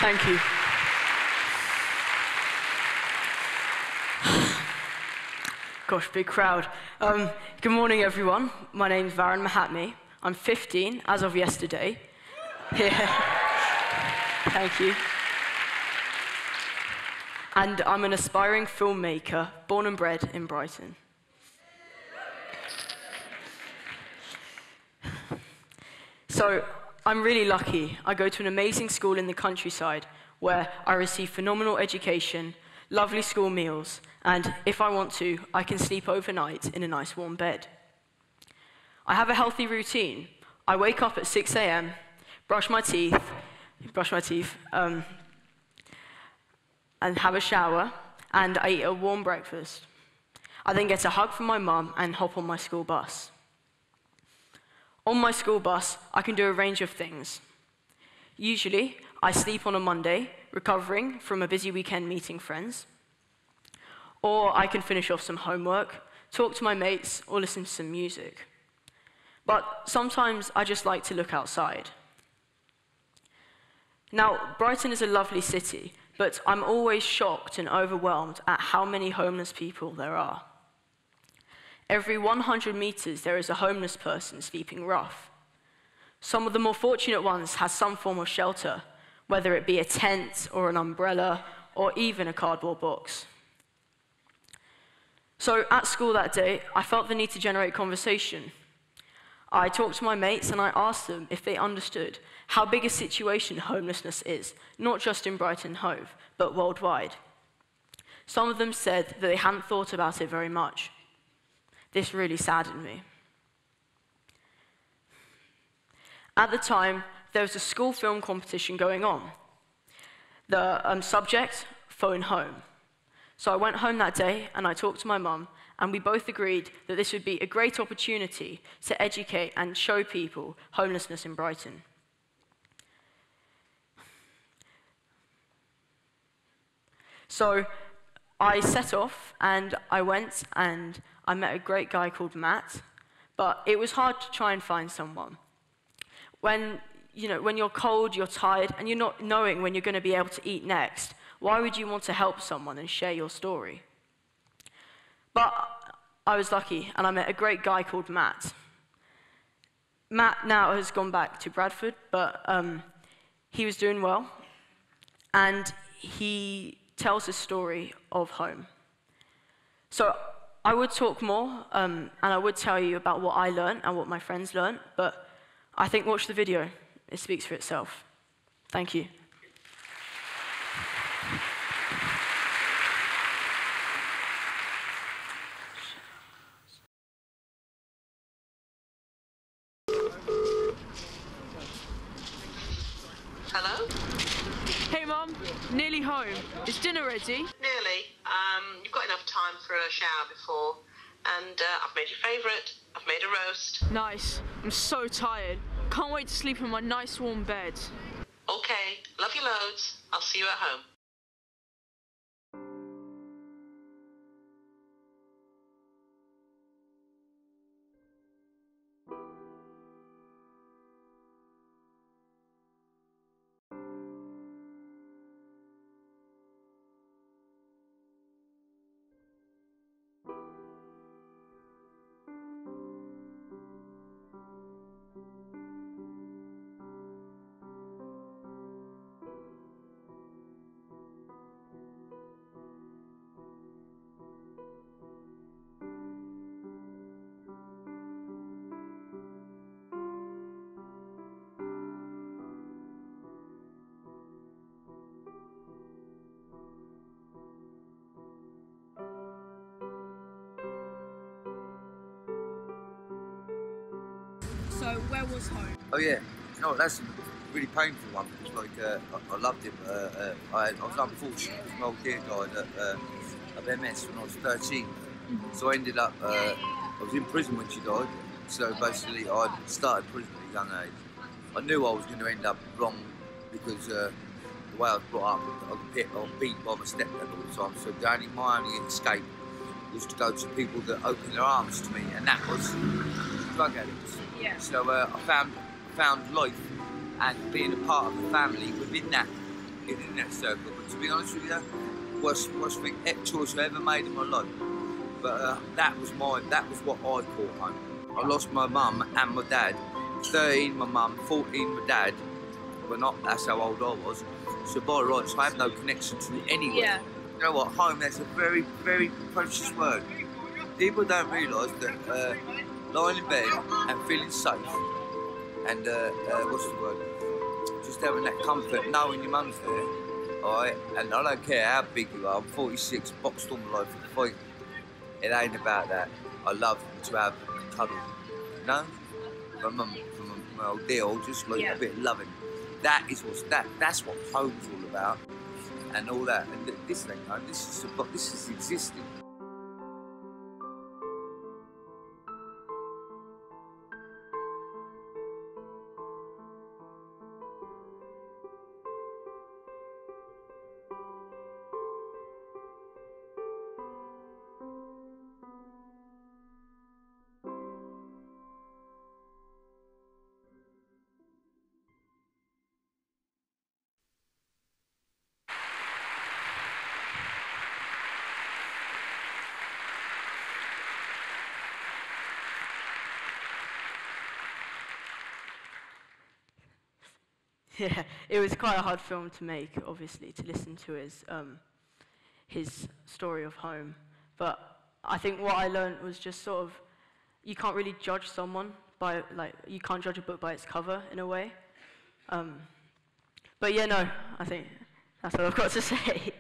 Thank you. Gosh, big crowd. Good morning, everyone. My name's Varun MAHATME. I'm 15 as of yesterday. Yeah. Thank you. And I'm an aspiring filmmaker, born and bred in Brighton. So, I'm really lucky. I go to an amazing school in the countryside where I receive phenomenal education, lovely school meals, and if I want to, I can sleep overnight in a nice warm bed. I have a healthy routine. I wake up at 6 a.m., brush my teeth, and have a shower, and I eat a warm breakfast. I then get a hug from my mum and hop on my school bus. On my school bus, I can do a range of things. Usually, I sleep on a Monday, recovering from a busy weekend meeting friends. Or I can finish off some homework, talk to my mates, or listen to some music. But sometimes I just like to look outside. Now, Brighton is a lovely city, but I'm always shocked and overwhelmed at how many homeless people there are. Every 100 meters, there is a homeless person sleeping rough. Some of the more fortunate ones have some form of shelter, whether it be a tent or an umbrella or even a cardboard box. So at school that day, I felt the need to generate conversation. I talked to my mates and I asked them if they understood how big a situation homelessness is, not just in Brighton Hove, but worldwide. Some of them said that they hadn't thought about it very much. This really saddened me. At the time, there was a school film competition going on. The subject, phone home. So I went home that day and I talked to my mum, and we both agreed that this would be a great opportunity to educate and show people homelessness in Brighton. So I set off and I went and I met a great guy called Matt, but it was hard to try and find someone. When you're cold, you're tired, and you're not knowing when you're going to be able to eat next, why would you want to help someone and share your story? But I was lucky, and I met a great guy called Matt. Matt now has gone back to Bradford, but he was doing well, and he tells a story of home. So I would talk more, and I would tell you about what I learned and what my friends learned, but I think watch the video. It speaks for itself. Thank you. Hello? Hey, Mum. Nearly home. Is dinner ready? Nearly. You've got enough time for a shower before. And I've made your favourite. I've made a roast. Nice. I'm so tired. Can't wait to sleep in my nice warm bed. Okay. Love you loads. I'll see you at home. So, where was home? Oh yeah, you know what, that's a really painful one because like I loved him. I was unfortunate. My old dear died of MS when I was 13. So I ended up, I was in prison when she died. So basically I started prison at a young age. I knew I was going to end up wrong because the way I was brought up, I was beaten by my stepdad all the time. So my only escape was to go to people that opened their arms to me, and that was drug addicts. Yeah. So I found life and being a part of the family within that in that circle. But to be honest with you, worst thing, choice I ever made in my life. But that was what I caught home. I lost my mum and my dad. 13 my mum, 14 my dad. Well, that's how old I was. So by rights, I have no connection to anywhere. Yeah. You know what? Home, that's a very, very precious word. People don't realise that lying in bed and feeling safe and, what's the word? Just having that comfort, knowing your mum's there, alright? And I don't care how big you are, I'm 46, boxed all my life, fight. It ain't about that. I love to have a cuddle, you know? My mum, my old dear old, just like a bit of loving. That's what home's all about, and all that. And this thing, this is existing. Yeah, it was quite a hard film to make, obviously, to listen to his story of home. But I think what I learned was just sort of, you can't really judge someone by, like, you can't judge a book by its cover, in a way. But yeah, no, I think that's all I've got to say.